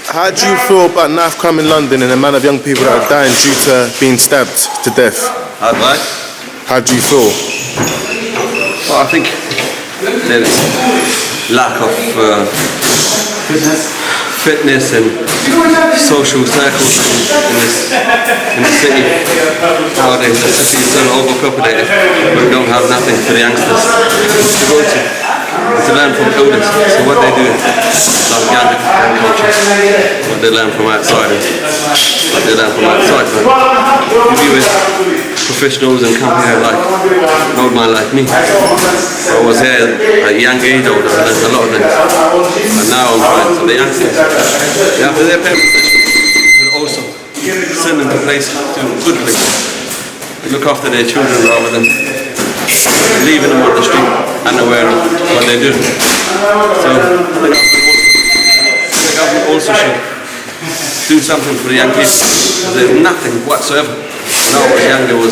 How do you feel about knife crime in London and the amount of young people that are dying due to being stabbed to death? How do you feel? Well, I think there's lack of fitness and social circles in the city. Nowadays, the city is so overpopulated, but we don't have nothing for the youngsters to go to and to learn from elders. So what they do is like gang culture, what they learn from outside, what they learn from outside. But if you with professionals and come here like an old man like me, I was here at a young age older, I learned a lot of things. And now I'm trying to the youngsters. They have their parents, but also send them to places, to good places. They look after their children rather than leaving them on the street unaware of what they do. So the government also should do something for the young people. There's nothing whatsoever. When I was young, there were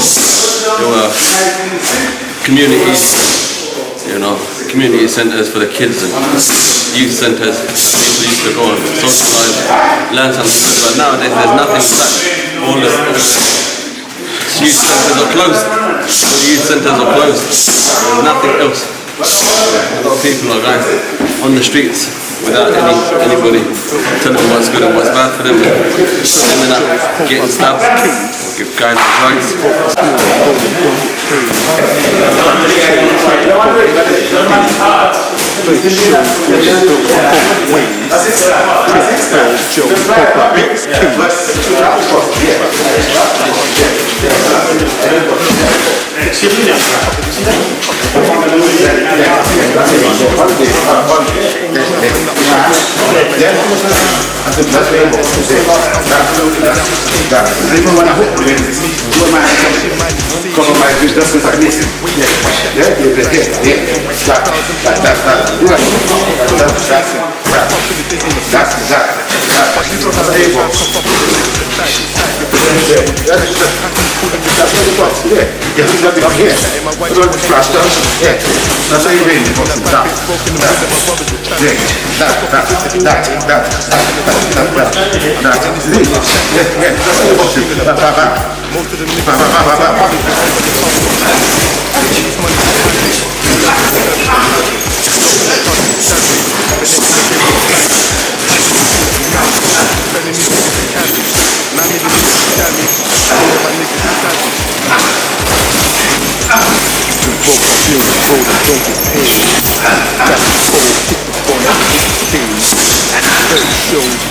communities, community centres for the kids and youth centres. People used to go and socialise, learn something. But nowadays, there's nothing like that. All the youth centres are closed. The youth centres are closed. There's nothing else. A lot of people are going on the streets without anybody telling them what's good and what's bad for them. Ending up getting stabbed, going on drugs.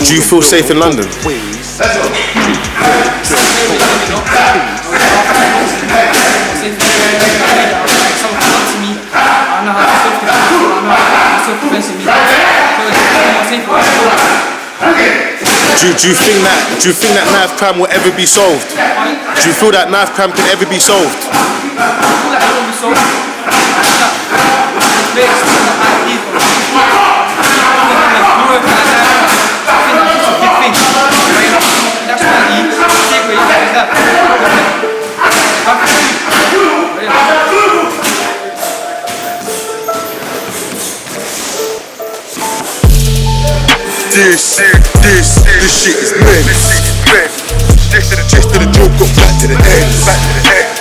Do you feel safe in London? Do you think that knife crime will ever be solved? Do you feel that knife crime can ever be solved? This shit is men's. Chest to the joke, got back to the ends.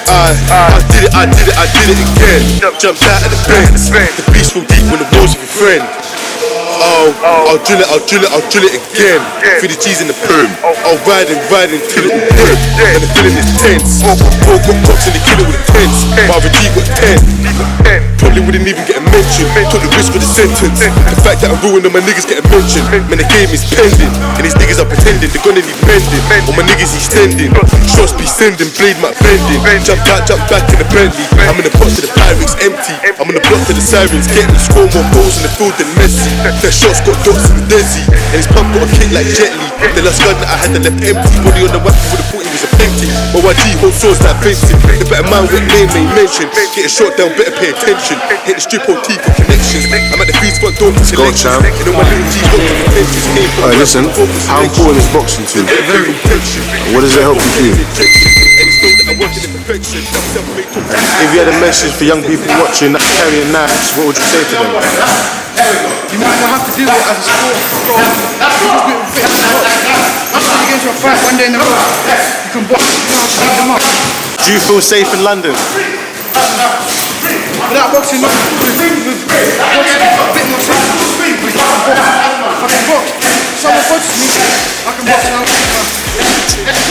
I did it again. Jumped out of the Benz. The beast from deep when the walls of your friend. I'll drill it again. Feel the cheese in the perm. I'll ride till it will burn. And the feeling is tense. Four got cops and they kill it with a tense. Marvin G got 10. Probably wouldn't even get a mention. Took the risk for the sentence. The fact that I'm ruining my niggas getting mentioned. Man, the game is pending. And these niggas are pretending they're gonna need mending. All my niggas extending. Shots be sending, blade might bending. Jump back in the Bentley. I'm in the box to the Pyrex empty. I'm in the block to the sirens. Getting the score more goals in the field than Messi. That shots got dots in the Desi. And his pump got a kick like Jet Li. The last gun that I had that left empty. Body on the weapon with a 40 was a plenty. My YG hold swords like fencing. The better man what name ain't mentioned. Get a shot down, better pay attention. Hit the strip on T for connections. I'm at the feast front door for selections. And all my little G's got the attentions. Alright, listen, how important is boxing to you? What does it help you do? If you had a message for young people watching that carrying knives, what would you say to them? You might not have to do it as a sport. Once you get into a fight one day in the road, you can box, you know how to beat them up. Do you feel safe in London? Without boxing, with boxing, a bit more safe. I can box. Someone punches me, I can box now. And it's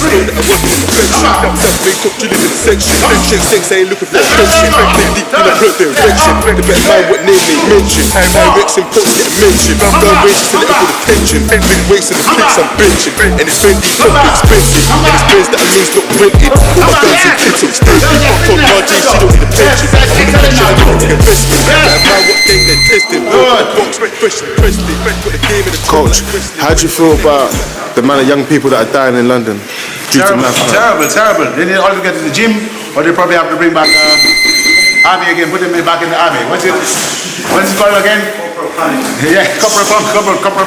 known that I wasn't in the friendship. That make up drilling in the section. Sex ain't looking for a friendship. They deep in a hurt direction. The better mind what name they mention. Rex and Fox get mentioned. Gun wages to let it with attention. Big wasting the flicks I'm benching. And it's Fendi, probably expensive. And it's Benz that I lose not rented. All my guns and clips so expensive. From RJ, she don't need a pension. I'm in the pension, I don't need investment. Better mind what game they're testing. Box, fresh and Presley. Put the game in the Coach, how do you feel about the amount of young people that are dying in London due to knife crime? Terrible. They need all to get to the gym, or they probably have to bring back army again, put them back in the army. What's it called again? Yeah, corporal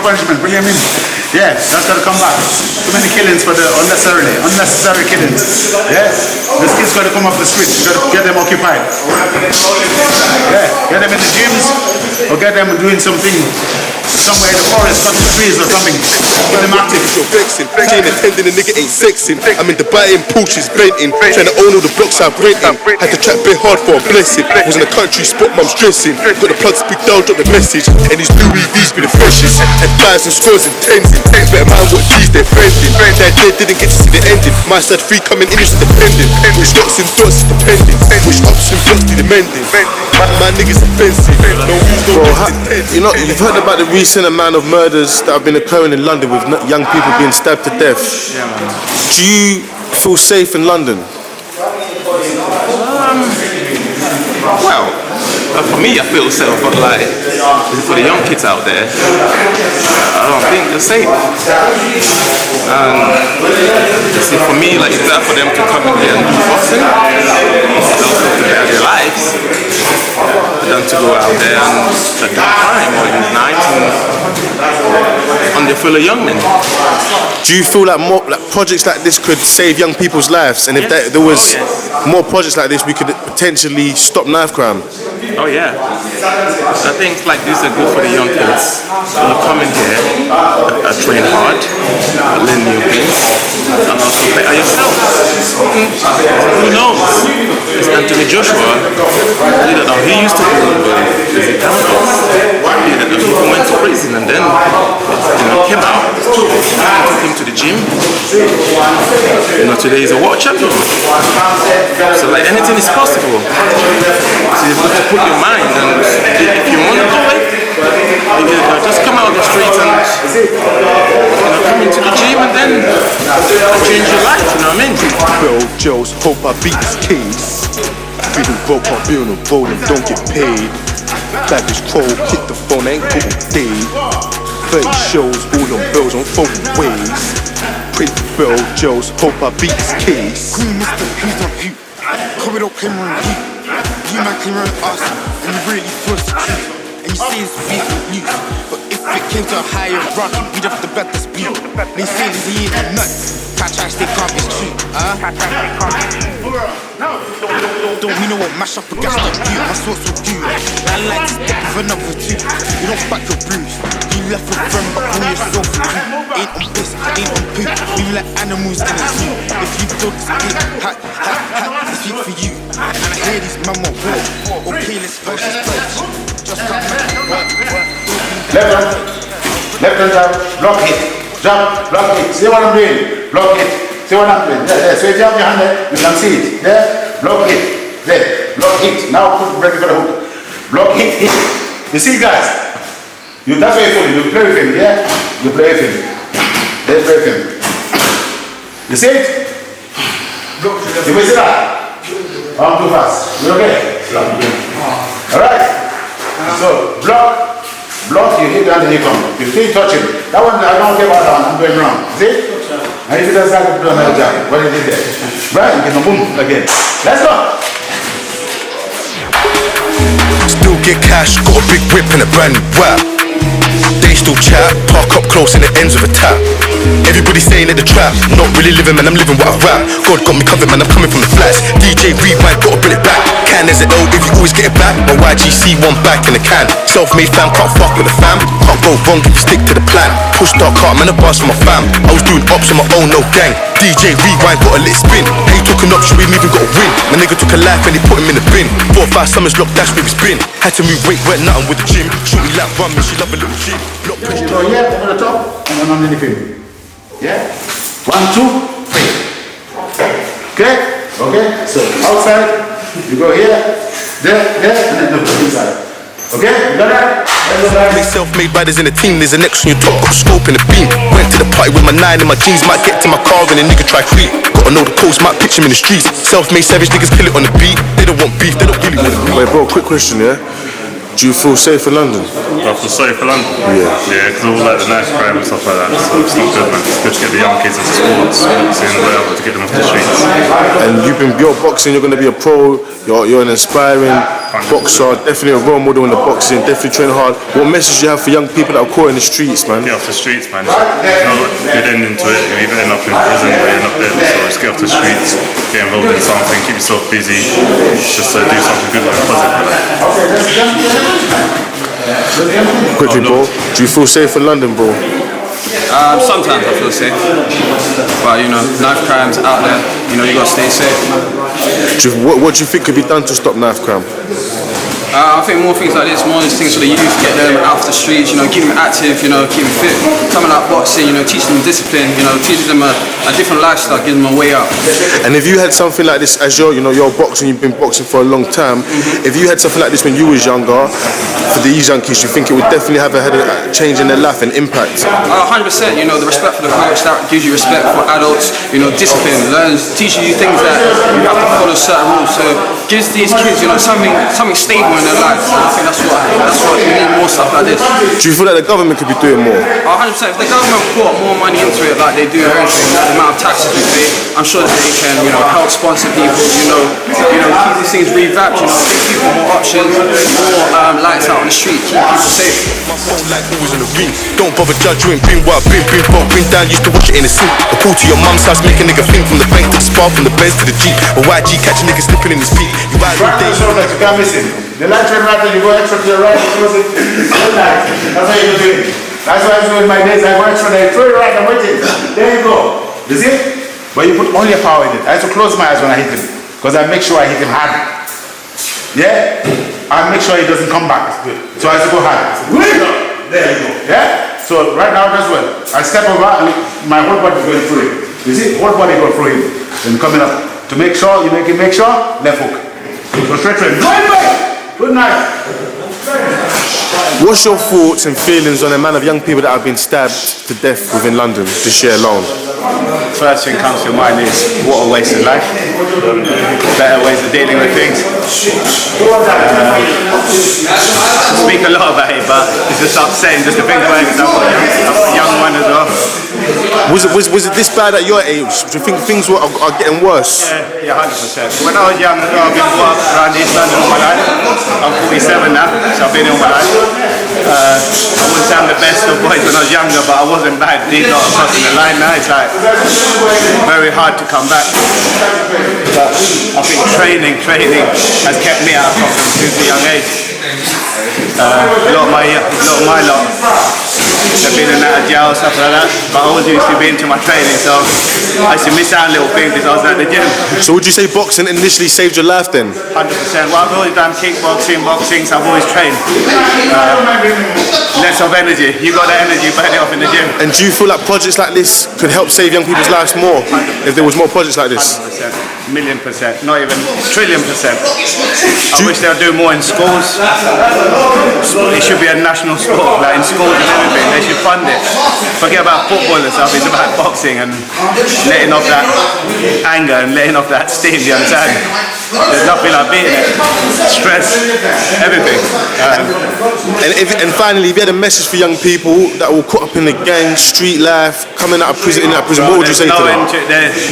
punishment, bring them in. Yeah, that's got to come back. Too many killings for the unnecessary killings. Yeah, these kids got to come off the streets. You got to get them occupied. Yeah, get them in the gyms, or get them doing something somewhere in the forest, cutting trees or something. Get them active. You're vexing, chain attending, a nigga ain't sexing. I'm in Dubai in Pooch's venting, trying to own all the blocks I'm renting. Had to trap bit hard for a blessing. Was in a country spot, mum's dressing. Got the plug speak down, drop the message. And these Louis V's be the freshest. Had fives and scores and tens in. Better mind what G's they're friending. That day didn't get to see the ending. My side 3 coming in, it's independent. Which dots and dots is depending. Which ups and dots be the mending. My niggas offensive. No use, no rest. You know, you've heard about the recent amount of murders that have been occurring in London with young people being stabbed to death. Do you feel safe in London? Well, for me, I feel safe, but like for the young kids out there, I don't think they're safe. See, for me, like it's better for them to come in here and do boxing, also to better their lives, than to go out there and do crime or use knives on the full of young men. Do you feel like more like projects like this could save young people's lives, and if there was more projects like this, we could potentially stop knife crime? Oh yeah, I think like these are good for the young kids. So you come in here, train hard, learn new things, and also better yourself. Who knows? It's Anthony Joshua. You don't know, he used to do examples. He went to prison and then came out. Took him to the gym. Today he's a world champion. So like anything is possible. So you've got to put your mind, and if you want to do it, just come out the streets and come into the gym and then change your life, you know what I mean? Bill Joes, hope I beat this case. Feeling broke, I'm feeling a roll and don't get paid. Bag is troll, hit the phone, ain't got all day. 30 shows, all on bills on 4 ways. Pray for Bill Joes, hope I beat this case. Queen Mr. Who's on who? Come it up, came on you. You man came around us, and you really forced the truth. And you say it's beef with you. But if it came to a higher run, we'd have to bet this beat. They say that he ain't a nut. Catch I stay calm, it's true. Don't you know what mash up against the view? My sorts will do. I like to step with another 2. You don't fuck your bruise. You left with friend, but call yourself a crew. Ain't on piss, ain't on poop. You like animals in a zoo. If you feel this beat, I speak for you. And I hear these mama walk. Okay, let's push this touch. Just come back. Left hand jab, block it. Jab, block it. See what I'm doing? Block it. See what I'm doing? There. So if you have your hand there, you can see it. There, block it. There, block it. Now put ready for the hook. Block it, hit. You see, guys? That's why you play with him, yeah? You play with him. Let's play with him. You see it? You will see that? I'm too fast. You okay? Alright? So, block, you hit and then you come. You still touch him. That one, I don't care about that one. I'm going wrong. See? And if you just start to do another job, what did you do there? Right, you can boom again. Let's go! Still get cash, got a big whip and a brand new wrap. They still chat, park up close in the ends of a tap. Everybody saying that the trap, not really living, man, I'm living what I rap. God got me covered, man, I'm coming from the flats. DJ Rewind, gotta bring it back. Can there's an L if you always get it back. My YGC one back in the can. Self-made fam, can't fuck with the fam. Can't go wrong if you stick to the plan. Push start car, man, a bars for my fam. I was doing ops on my own, no gang. DJ Rewind, got a lit spin. Hey, took an option, we ain't even got a win. My nigga took a life and he put him in the bin. 4 or 5 summers locked, that's where he's been. Had to move weight, went nothing with the gym. Shorty like run me, she love a little gym. Block press. So yeah, over the top and then underneath him. Yeah? 1, 2, 3. Okay? Okay? So outside, you go here, there, and then the inside. Okay? You got that? Self-made riders in the team, there's an X on your top, got a scope in the beam. Went to the party with my 9 in my jeans, might get to my car and a nigga try creep. Gotta know the codes, might pitch him in the streets. Self-made savage niggas kill it on the beat. They don't want beef, they don't really want it. Wait, bro, quick question, yeah? Do you feel safe in London? I feel sorry for London. Yeah. Yeah, because all like the knife crime and stuff like that, so it's not good, man. It's good to get the young kids into sports, boxing, whatever, to get them off the streets. And you're boxing, you're going to be a pro, you're an inspiring boxer, definitely a role model in the boxing, definitely train hard. What message do you have for young people that are caught in the streets, man? Get off the streets, man. There's no good ending to it. You either end up in prison or you end up dead. So just get off the streets, get involved in something, keep yourself busy, just do something good like positive. Quickly, bro, do you feel safe in London, bro? Sometimes I feel safe, but you know, knife crime's out there. You know, you gotta stay safe. What do you think could be done to stop knife crime? I think more things like this, more things for the youth, get them out of the streets, you know, keep them active, you know, keep them fit. Something like boxing, you know, teaching them discipline, you know, teaching them a different lifestyle, giving them a way out. And if you had something like this, as you're boxing, you've been boxing for a long time. If you had something like this when you was younger, for these young kids, you think it would definitely have had a change in their life and impact? 100%, you know, the respect for the coach, that gives you respect for adults, you know, discipline, teaches you things that you have to follow certain rules. So gives these kids, you know, something stable in their life. I think that's what we need, more stuff like this. Do you feel like the government could be doing more? 100%. If the government put more money into it like they do everything, like the amount of taxes we pay, I'm sure that they can, you know, help sponsor people, you know, keep these things revamped, you know, give people more options, more lights out on the street, keep people safe. My phone like always in the ring. Don't bother judge, you ain't been what I've been, bring down, used to watch it in the sink. A call to your mum's house, make a nigga think from the bank to the spa, from the Benz to the Jeep. A YG catch a nigga slipping in his feet. You ride all day. You can't miss it. The light turn right, and you go extra to your right, you close it. That's how you do it. That's why I'm doing my days. I go extra there, throw it right, I'm waiting. There you go. You see? But you put all your power in it. I have to close my eyes when I hit him, because I make sure I hit him hard. Yeah? I make sure he doesn't come back. So I have to go hard. There you go. Yeah? So right now, that's well. I step over, and my whole body is going through him. You see? Whole body go through him. Then coming up. To make sure, you make sure, left hook. Go straight to him. Going back! Good night. What's your thoughts and feelings on the amount of young people that have been stabbed to death within London this year alone? First thing comes to mind is what a waste of life. Better ways of dealing with things. I speak a lot about it, but it's just upsetting just to think about it, because I've got a young one as well. Was it this bad at your age? Do you think things are getting worse? Yeah, 100%. When I was young, I've been brought up around East London all my life. I'm 47 now, so I've been here all my life. I wouldn't say I'm the best of boys when I was younger, but I wasn't bad. These lot are crossing the line now. It's like very hard to come back. But I think training has kept me out of problems since a young age. A lot of my lot, they've been in and out of jail, stuff like that. But I always used to be into my training, so I used to miss out on little things because I was at the gym. So would you say boxing initially saved your life then? 100%. Well, I've always done kickboxing, boxing, so I've always trained. Less of energy. You got the energy, burn it off in the gym. And do you feel like projects like this could help save young people's lives more if there was more projects like this? 100%. $1,000,000%, not even $1,000,000,000,000. I wish they'd do more in schools. It should be a national sport, like in schools and everything. They should fund it. Forget about football and stuff. It's about boxing and letting off that anger and letting off that steam. You understand? There's nothing like beating it. Stress, everything. And finally, if you had a message for young people that were caught up in the gang, street life, coming out of prison, what would you say to them?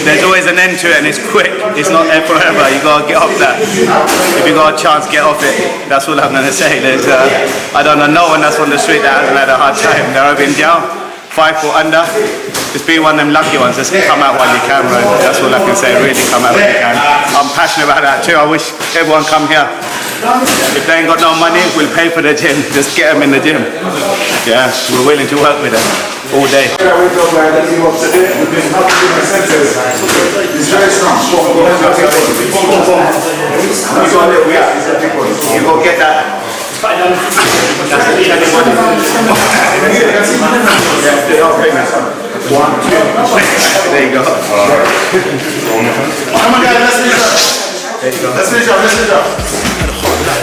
There's always an end to it, and it's quick. It's not there forever. You gotta get off that. If you got a chance, get off it. That's all I'm gonna say. I don't know no one that's on the street that hasn't had a hard time. They're over in jail. 5 foot under. Just be one of them lucky ones. Just come out while you can, bro. That's all I can say. Really come out when you can. I'm passionate about that too. I wish everyone come here. If they ain't got no money, we'll pay for the gym. Just get them in the gym. Yeah, we're willing to work with them all day. He's very strong. You go get that. There you go. Come on, guys, let's finish up. Let's finish up.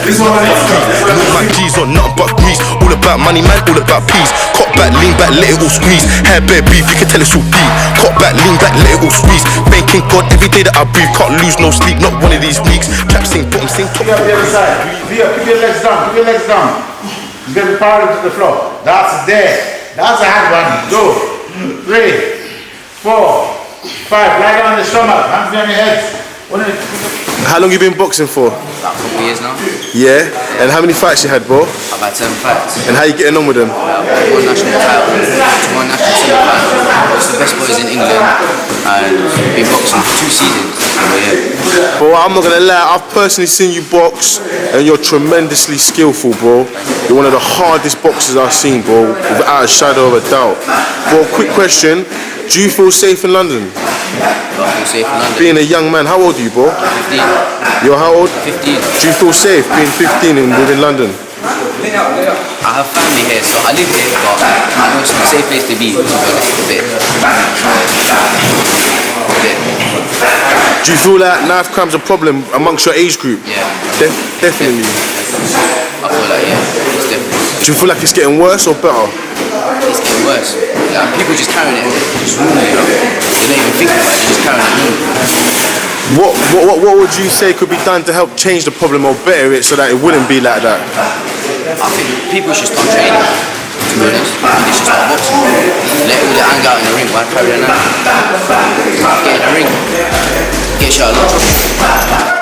This one, Look, my G's on nothing but grease. All about money, man, all about peace. Cop back, lean back, let it all squeeze. Hair bare beef, you can tell it's all deep. Cop back, lean back, let it all squeeze. Thanking God every day that I breathe. Can't lose no sleep, not one of these weeks. Trap sing, bottom sing, top. Keep the other side. Keep your legs down. Keep your legs down. You get parallel to the floor. That's there. That's a hard one. Go. 3, 4, 5. Lie down on the stomach. Hands behind your heads. How long you been boxing for? About a couple years now. Yeah? And how many fights you had, bro? I've had 7 fights. And how you getting on with them? I've got 1 national title, 1 national semi-final. It's the best boys in England, and been boxing for 2 seasons. So yeah. Bro, I'm not gonna lie, I've personally seen you box and you're tremendously skillful, bro. You're one of the hardest boxers I've seen, bro, without a shadow of a doubt. Bro, quick question, do you feel safe in London? I feel safe in London. Being a young man, how old are you, bro? 15. You're how old? 15. Do you feel safe being 15 and within London? I have family here, so I live here, but I know it's a safe place to be, to be honest, a bit. Do you feel like knife crime's a problem amongst your age group? Yeah. Definitely. I feel like, yeah, it's definitely. Do you feel like it's getting worse or better? It's getting worse. Like, people just carrying it, just ruling it, you know? They don't even think about it, they just carrying it. What would you say could be done to help change the problem or better it so that it wouldn't be like that? I think people should start training, to be honest. They should start boxing. Let all the anger out in the ring, why carry that out? Get in the ring, get shot a lot.